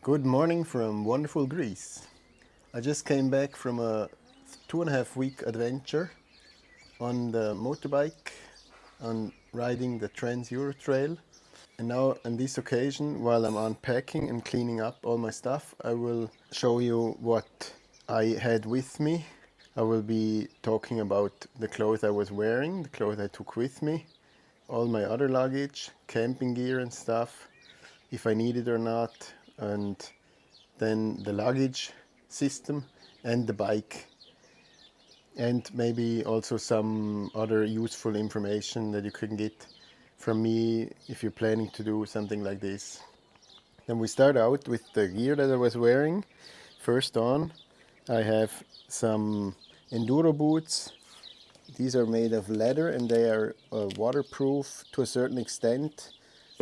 Good morning from wonderful Greece. I just came back from a 2.5 week adventure on the motorbike, on riding the Trans Euro Trail. And now, on this occasion, while I'm unpacking and cleaning up all my stuff, I will show you what I had with me. I will be talking about the clothes I was wearing, the clothes I took with me, all my other luggage, camping gear and stuff, if I need it or not, and then the luggage system and the bike, and maybe also some other useful information that you can get from me if you're planning to do something like this. Then we start out with the gear that I was wearing. First on, I have some enduro boots. These are made of leather and they are waterproof to a certain extent.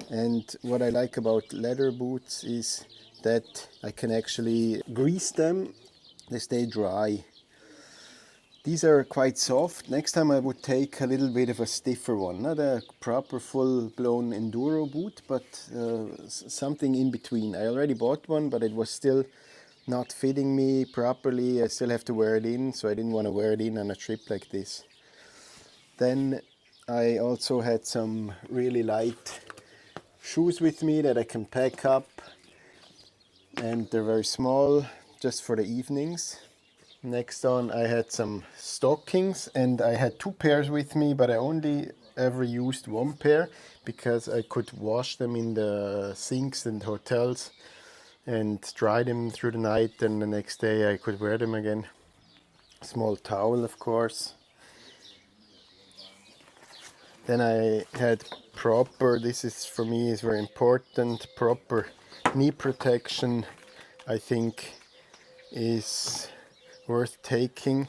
And what I like about leather boots is that I can actually grease them. They stay dry. These are quite soft. Next time I would take a little bit of a stiffer one. Not a proper full-blown enduro boot, but something in between. I already bought one, but it was still not fitting me properly. I still have to wear it in, so I didn't want to wear it in on a trip like this. Then I also had some really light shoes with me that I can pack up, and they're very small, just for the evenings. Next on, I had some stockings, and I had two pairs with me, but I only ever used one pair because I could wash them in the sinks and hotels and dry them through the night, and the next day I could wear them again. Small towel, of course. Then I had proper, this is for me is very important, proper knee protection. I think is worth taking.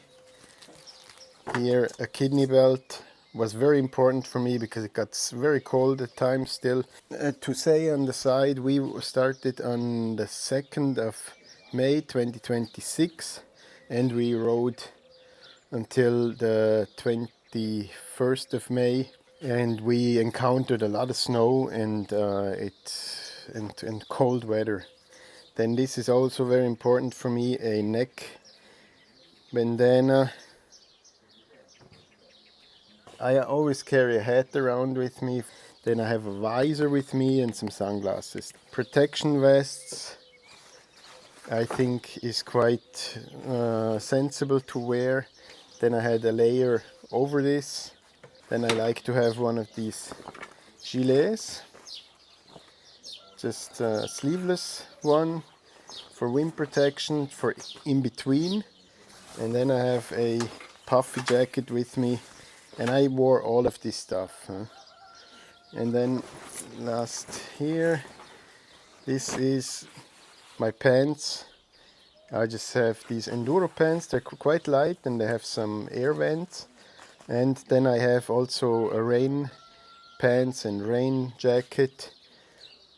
Here a kidney belt was very important for me because it got very cold at times still. To say on the side, we started on the 2nd of May 2026 and we rode until the 21st of May, and we encountered a lot of snow and cold weather. Then this is also very important for me, a neck bandana. I always carry a hat around with me. Then I have a visor with me and some sunglasses. Protection vests, I think, is quite sensible to wear. Then I had a layer over this. Then I like to have one of these gilets, just a sleeveless one for wind protection, for in between. And then I have a puffy jacket with me, and I wore all of this stuff. And then last here, this is my pants. I just have these enduro pants. They're quite light and they have some air vents. And then I have also a rain pants and rain jacket,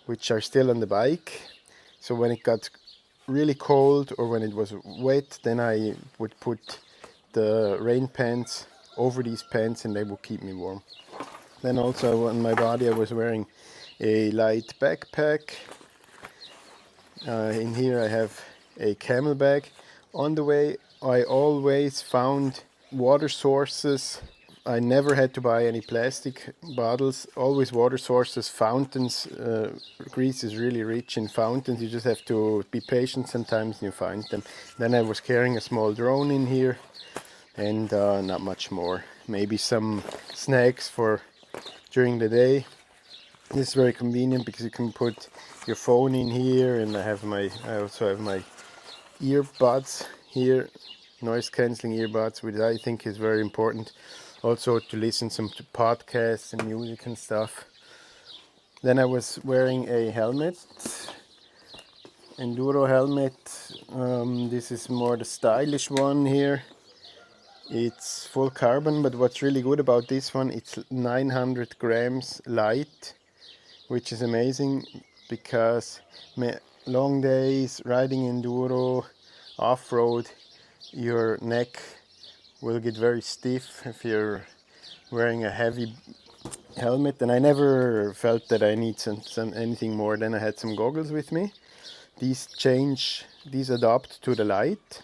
which are still on the bike. So when it got really cold or when it was wet, then I would put the rain pants over these pants and they will keep me warm. Then also on my body I was wearing a light backpack. In here I have a camel bag. On the way I always found water sources. I never had to buy any plastic bottles, always water sources, fountains. Greece is really rich in fountains. You just have to be patient sometimes and you find them. Then I was carrying a small drone in here and not much more. Maybe some snacks for during the day. This is very convenient because you can put your phone in here, and I also have my earbuds here, noise cancelling earbuds, which I think is very important also to listen to podcasts and music and stuff. Then I was wearing a helmet, enduro helmet. This is more the stylish one here. It's full carbon, but what's really good about this one, it's 900 grams light, which is amazing because long days riding enduro, off-road, your neck will get very stiff if you're wearing a heavy helmet. And I never felt that I need anything more. Then I had some goggles with me, These adapt to the light.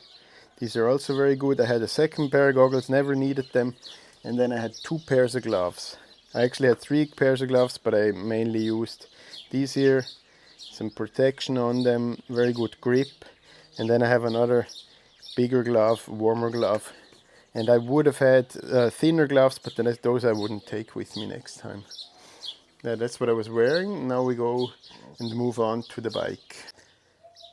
These are also very good. I had a second pair of goggles, never needed them. And then I had 2 pairs of gloves. I actually had 3 pairs of gloves, but I mainly used these here. Some protection on them, very good grip. And then I have another bigger glove, warmer glove. And I would have had thinner gloves, but then those I wouldn't take with me next time. Yeah, that's what I was wearing. Now we go and move on to the bike.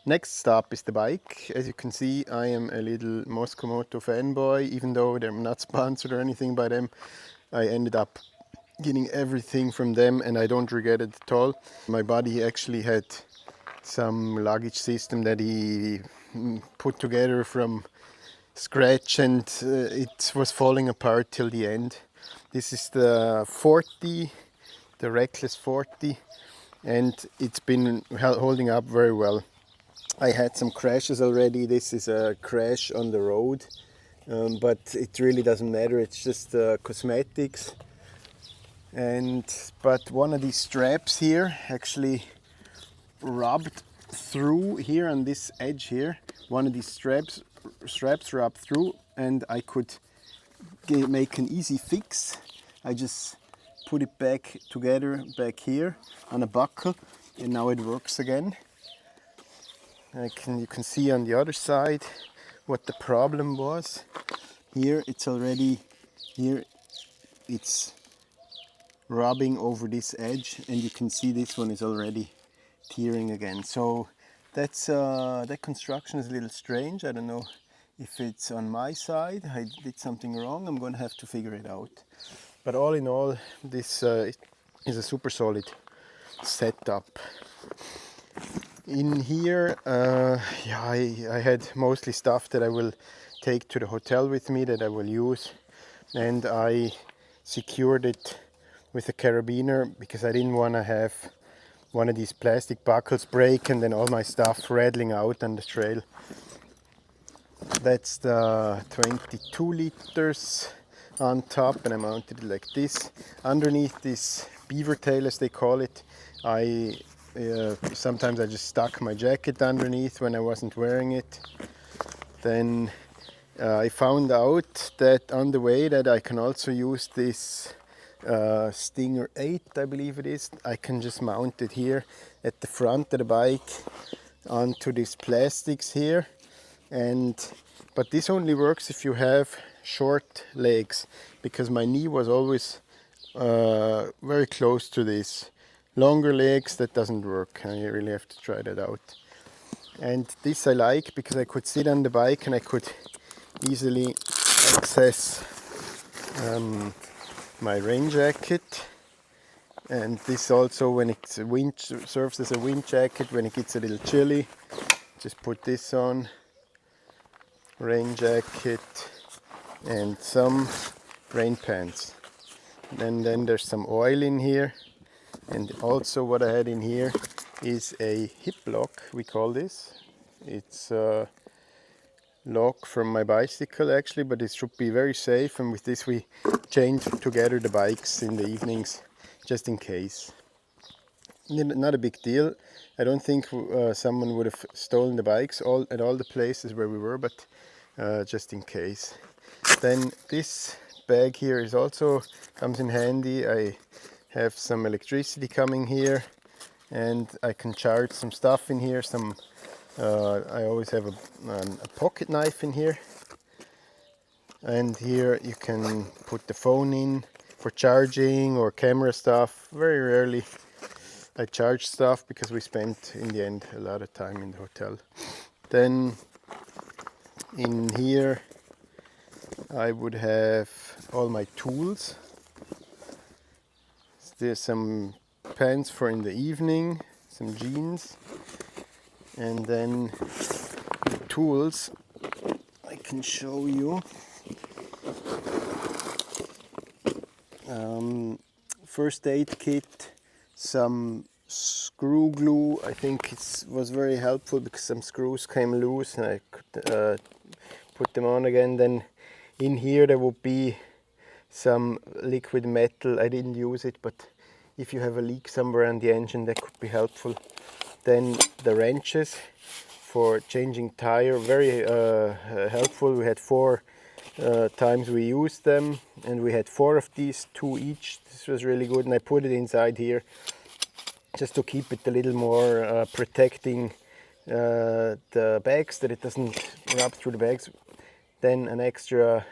Next stop is the bike. As you can see, I am a little Moto fanboy. Even though they're not sponsored or anything by them, I ended up getting everything from them and I don't regret it at all. My buddy actually had some luggage system that he put together from scratch, and it was falling apart till the end. This is the 40, the Reckless 40, and it's been holding up very well. I had some crashes already. This is a crash on the road, but it really doesn't matter. It's just cosmetics. But one of these straps here actually rubbed through here on this edge here. One of these straps rubbed through, and I could make an easy fix. I just put it back together back here on a buckle, and now it works again. You can see on the other side what the problem was. Here it's rubbing over this edge, and you can see this one is already tearing again. So that construction is a little strange. I don't know if it's on my side, I did something wrong. I'm going to have to figure it out. But all in all, this is a super solid setup. In here, I had mostly stuff that I will take to the hotel with me, that I will use, and I secured it with a carabiner because I didn't want to have one of these plastic buckles break and then all my stuff rattling out on the trail. That's the 22 liters on top, and I mounted it like this. Underneath this beaver tail, as they call it, sometimes I just stuck my jacket underneath when I wasn't wearing it. Then I found out that on the way that I can also use this Stinger 8, I believe it is. I can just mount it here at the front of the bike onto these plastics here. But this only works if you have short legs, because my knee was always very close to this. Longer legs, that doesn't work. I really have to try that out. And this I like because I could sit on the bike and I could easily access my rain jacket. And this also, when it's serves as a wind jacket when it gets a little chilly. Just put this on, rain jacket and some rain pants. And then there's some oil in here. And also what I had in here is a hip lock, we call this. It's a lock from my bicycle actually, but it should be very safe. And with this we change together the bikes in the evenings, just in case. Not a big deal. I don't think someone would have stolen the bikes at all the places where we were, but just in case. Then this bag here comes in handy. I have some electricity coming here, and I can charge some stuff in here. I always have a pocket knife in here, and here you can put the phone in for charging or camera stuff. Very rarely I charge stuff because we spent in the end a lot of time in the hotel. Then in here I would have all my tools. There's some pants for in the evening, some jeans, and then the tools I can show you. First aid kit, some screw glue. I think it was very helpful because some screws came loose and I could put them on again. Then in here there would be some liquid metal. I didn't use it, but if you have a leak somewhere on the engine, that could be helpful. Then the wrenches for changing tire, very helpful. We had 4 times we used them, and we had 4 of these, 2 each. This was really good, and I put it inside here just to keep it a little more protecting the bags, that it doesn't rub through the bags. Then an extra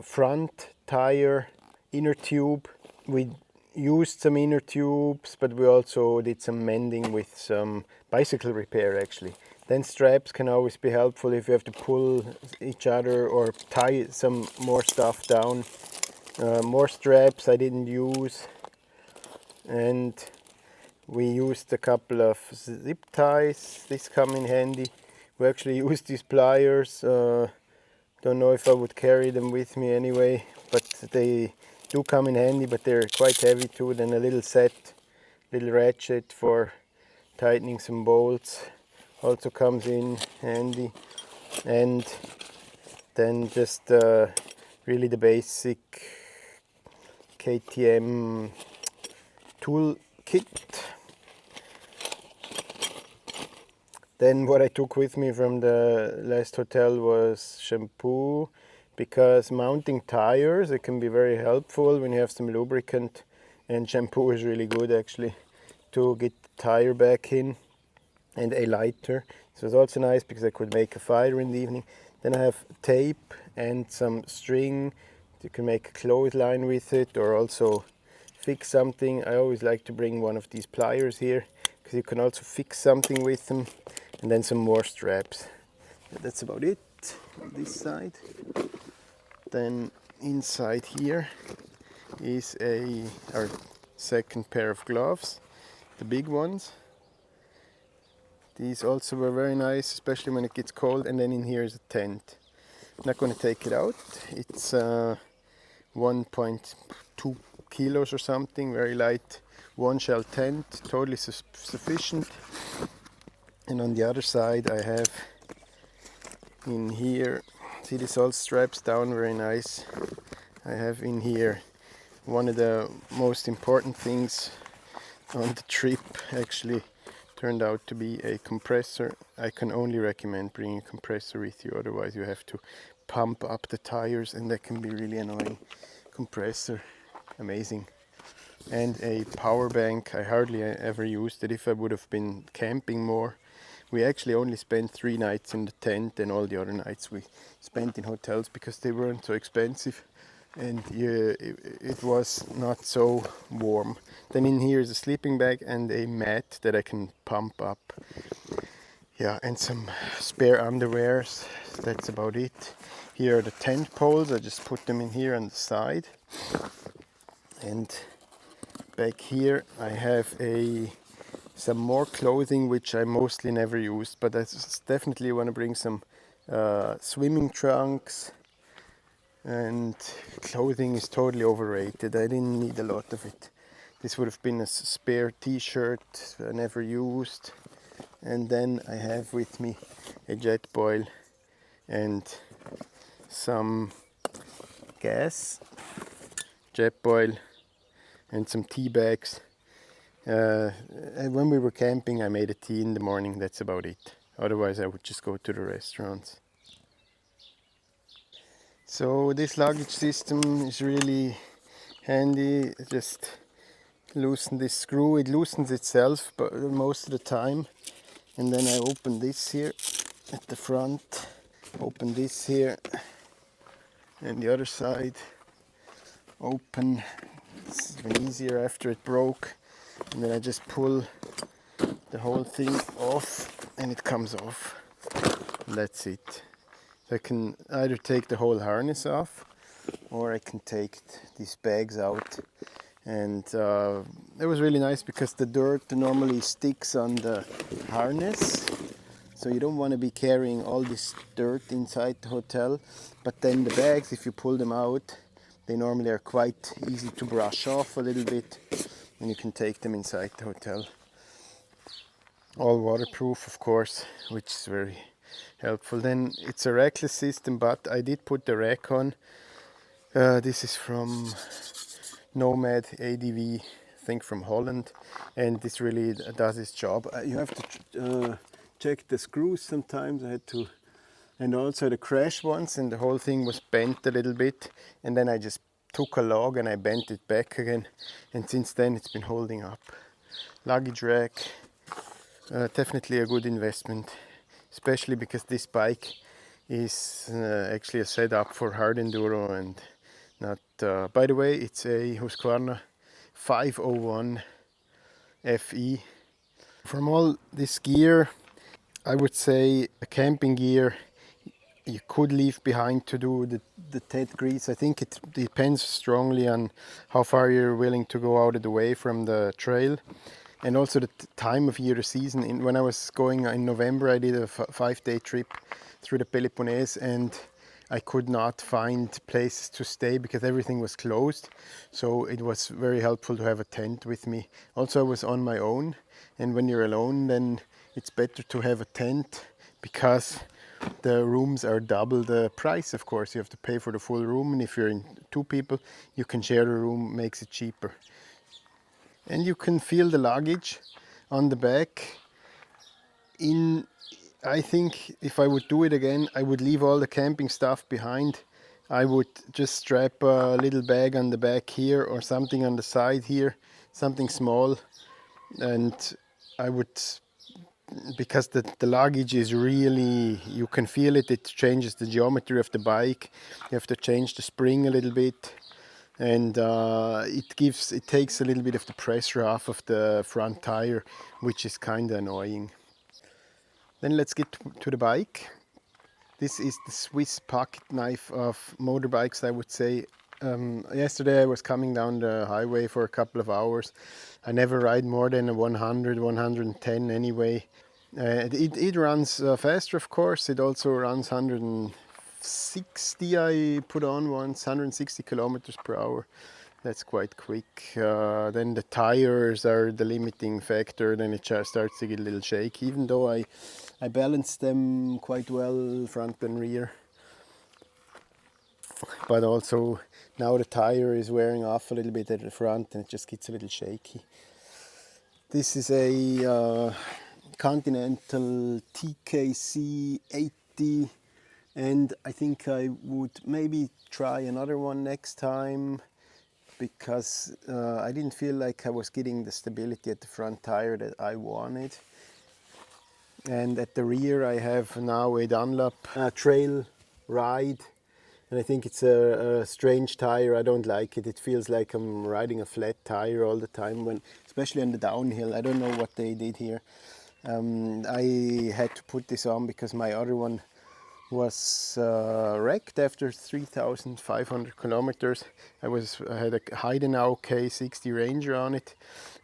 front tire inner tube. We used some inner tubes, but we also did some mending with some bicycle repair actually. Then straps can always be helpful if you have to pull each other or tie some more stuff down. More straps I didn't use, and we used a couple of zip ties. These come in handy. We actually used these pliers. Don't know if I would carry them with me anyway, but they do come in handy, but they're quite heavy too. Then a little little ratchet for tightening some bolts also comes in handy. And then just really the basic KTM tool kit. Then what I took with me from the last hotel was shampoo, because mounting tires, it can be very helpful when you have some lubricant, and shampoo is really good actually to get the tire back in, and a lighter. So it's also nice because I could make a fire in the evening. Then I have tape and some string. You can make a clothesline with it or also fix something. I always like to bring one of these pliers here because you can also fix something with them. And then some more straps. That's about it on this side. Then inside here is our second pair of gloves, the big ones. These also were very nice, especially when it gets cold. And then in here is a tent. I'm not going to take it out. It's 1.2 kilos or something, very light, one shell tent, totally sufficient. And on the other side I have in here, see this all straps down very nice. I have in here one of the most important things on the trip, actually turned out to be a compressor. I can only recommend bringing a compressor with you, otherwise you have to pump up the tires and that can be really annoying. Compressor, amazing. And a power bank. I hardly ever used it. If I would have been camping more. We actually only spent 3 nights in the tent, and all the other nights we spent in hotels because they weren't so expensive and it was not so warm. Then in here is a sleeping bag and a mat that I can pump up. Yeah, and some spare underwears. That's about it. Here are the tent poles. I just put them in here on the side. And back here I have some more clothing which I mostly never used, but I definitely want to bring some swimming trunks, and clothing is totally overrated. I didn't need a lot of it. This would have been a spare t-shirt I never used. And then I have with me a jet boil and some gas, jet boil and some tea bags. When we were camping I made a tea in the morning, that's about it. Otherwise I would just go to the restaurants. So this luggage system is really handy. Just loosen this screw, it loosens itself but most of the time. And then I open this here at the front, open this here, and the other side open. It's even easier after it broke. And then I just pull the whole thing off and it comes off. And that's it. So I can either take the whole harness off or I can take these bags out. And it was really nice because the dirt normally sticks on the harness. So you don't want to be carrying all this dirt inside the hotel. But then the bags, if you pull them out, they normally are quite easy to brush off a little bit. And you can take them inside the hotel. All waterproof, of course, which is very helpful. Then it's a rackless system, but I did put the rack on. This is from Nomad ADV think from Holland, and this really does its job. You have to check the screws sometimes. I had to, and also the crash once, and the whole thing was bent a little bit, and then I just took a log and I bent it back again, and since then it's been holding up. Luggage rack, definitely a good investment, especially because this bike is actually a setup for hard enduro and not. By the way, it's a Husqvarna 501 FE. From all this gear, I would say a camping gear you could leave behind to do the TET grease. I think it depends strongly on how far you're willing to go out of the way from the trail, and also the time of year, the season. When I was going in November, I did a 5-day trip through the Peloponnese, and I could not find places to stay because everything was closed. So it was very helpful to have a tent with me. Also, I was on my own, and when you're alone, then it's better to have a tent because the rooms are double the price. Of course, you have to pay for the full room, and if you're in 2 people, you can share the room, makes it cheaper. And you can feel the luggage on the back. I think if I would do it again, I would leave all the camping stuff behind. I would just strap a little bag on the back here or something on the side here, something small, and I would, because the luggage is really, you can feel it, it changes the geometry of the bike. You have to change the spring a little bit, and it takes a little bit of the pressure off of the front tire, which is kind of annoying. Then let's get to the bike. This is the Swiss pocket knife of motorbikes, I would say. Yesterday I was coming down the highway for a couple of hours. I never ride more than a 100, 110 anyway. It runs faster, of course. It also runs 160, I put on once, 160 kilometers per hour. That's quite quick. Then the tires are the limiting factor. Then it just starts to get a little shaky, even though I balanced them quite well, front and rear. But also now the tire is wearing off a little bit at the front and it just gets a little shaky. This is a Continental TKC 80, and I think I would maybe try another one next time, because I didn't feel like I was getting the stability at the front tire that I wanted. And at the rear I have now a Dunlop Trail Ride, and I think it's a strange tire. I don't like it. It feels like I'm riding a flat tire all the time, especially on the downhill. I don't know what they did here. I had to put this on because my other one was wrecked after 3,500 kilometers. I had a Heidenau K60 Ranger on it,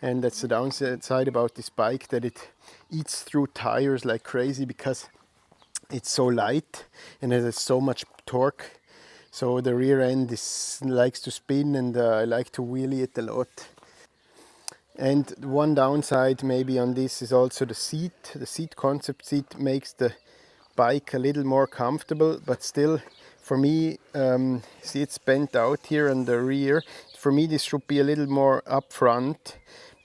and that's the downside about this bike, that it eats through tires like crazy because it's so light and it has so much torque. So the rear end likes to spin, and I like to wheelie it a lot. And one downside maybe on this is also the seat. The seat concept seat makes the bike a little more comfortable, but still, for me, see, it's bent out here on the rear. For me, this should be a little more up front,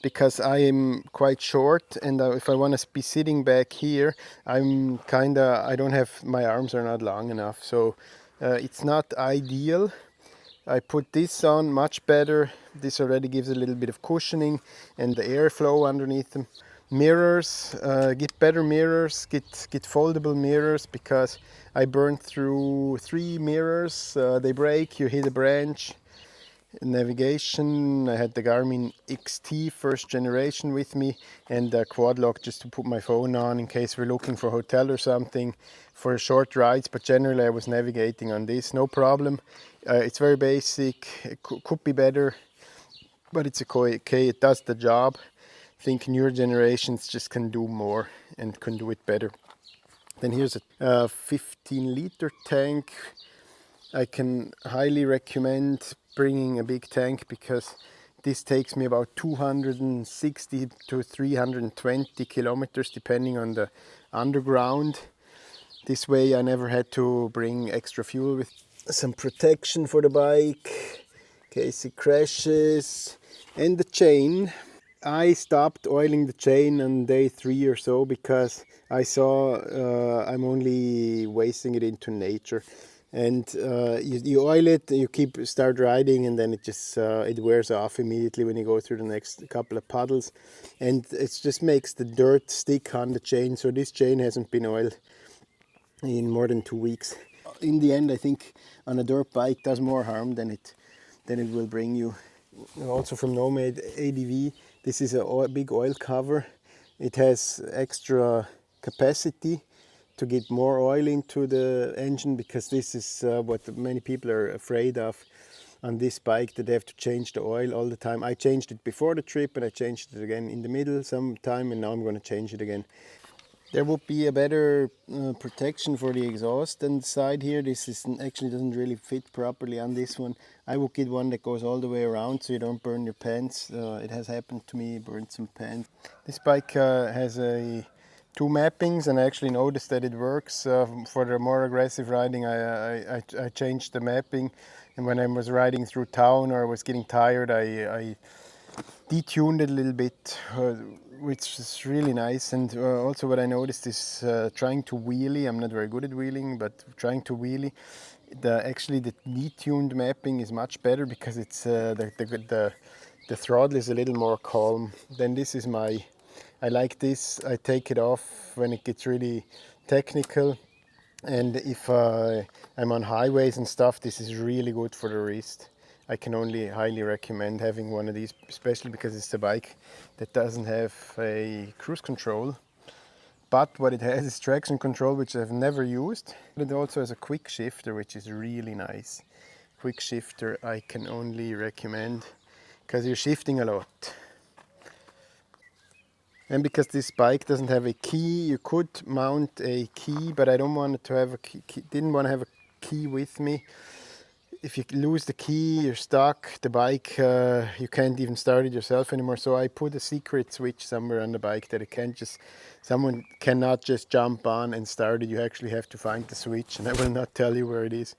because I am quite short, and if I want to be sitting back here, I don't have, my arms are not long enough, so it's not ideal. I put this on much better. This already gives a little bit of cushioning and the airflow underneath them. Mirrors, get better mirrors, get foldable mirrors, because I burned through 3 mirrors. They break, you hit a branch. Navigation, I had the Garmin XT first generation with me, and a quad lock just to put my phone on in case we're looking for a hotel or something for short rides. But generally I was navigating on this, no problem. It's very basic, it could be better, but it's okay, it does the job. I think newer generations just can do more and can do it better. Then here's a 15-liter tank. I can highly recommend bringing a big tank, because this takes me about 260 to 320 kilometers depending on the underground. This way I never had to bring extra fuel. With some protection for the bike, in case it crashes. And the chain, I stopped oiling the chain on day 3 or so because I saw I'm only wasting it into nature. And you oil it, you start riding, and then it wears off immediately when you go through the next couple of puddles, and it just makes the dirt stick on the chain. So this chain hasn't been oiled in more than 2 weeks. In the end, I think on a dirt bike does more harm than it will bring you. Also from Nomad ADV, this is a big oil cover. It has extra capacity to get more oil into the engine, because this is what many people are afraid of on this bike, that they have to change the oil all the time. I changed it before the trip and I changed it again in the middle sometime, and now I'm going to change it again. There would be a better protection for the exhaust inside here. Actually doesn't really fit properly on this one. I would get one that goes all the way around so you don't burn your pants. It has happened to me, burned some pants. This bike has two mappings, and I actually noticed that it works. For the more aggressive riding, I changed the mapping, and when I was riding through town or I was getting tired, I detuned it a little bit, which is really nice. And also what I noticed is trying to wheelie. I'm not very good at wheeling, but trying to wheelie, actually the detuned mapping is much better, because it's the throttle is a little more calm. Then this is I like this. I take it off when it gets really technical. And if I'm on highways and stuff, this is really good for the wrist. I can only highly recommend having one of these, especially because it's a bike that doesn't have a cruise control. But what it has is traction control, which I've never used. It also has a quick shifter, which is really nice. Quick shifter I can only recommend, because you're shifting a lot. And because this bike doesn't have a key, you could mount a key, but I don't want it to have a key, didn't want to have a key with me. If you lose the key, you're stuck. The bike, you can't even start it yourself anymore. So I put a secret switch somewhere on the bike that someone cannot just jump on and start it. You actually have to find the switch, and I will not tell you where it is.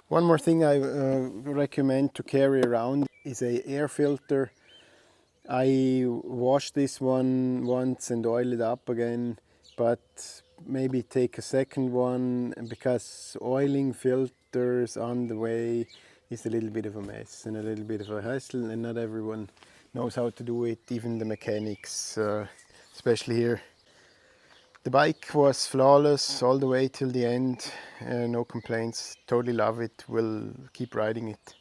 One more thing I recommend to carry around is a air filter. I washed this one once and oiled it up again, but maybe take a second one, because oiling filters on the way is a little bit of a mess and a little bit of a hassle, and not everyone knows how to do it, even the mechanics, especially here. The bike was flawless all the way till the end, no complaints, totally love it, will keep riding it.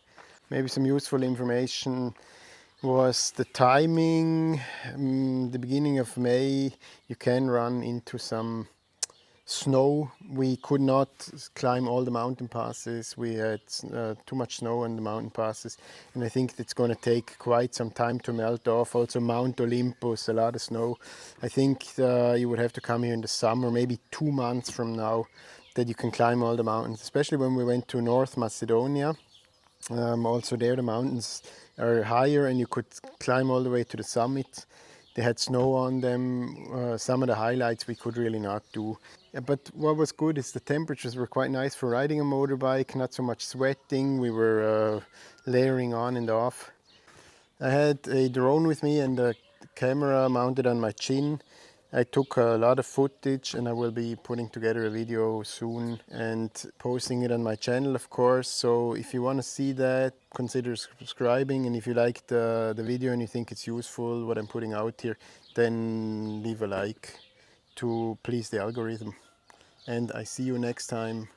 Maybe some useful information was the timing. The beginning of May, you can run into some snow. We could not climb all the mountain passes. We had too much snow on the mountain passes, and I think it's going to take quite some time to melt off. Also Mount Olympus, a lot of snow. I think you would have to come here in the summer, maybe 2 months from now, that you can climb all the mountains, especially when we went to North Macedonia. Also there the mountains are higher and you could climb all the way to the summit. They had snow on them. Some of the highlights we could really not do. But what was good is the temperatures were quite nice for riding a motorbike, not so much sweating. We were layering on and off. I had a drone with me and a camera mounted on my chin. I took a lot of footage, and I will be putting together a video soon and posting it on my channel, of course. So if you want to see that, consider subscribing. And if you liked the video and you think it's useful what I'm putting out here, then leave a like to please the algorithm. And I see you next time.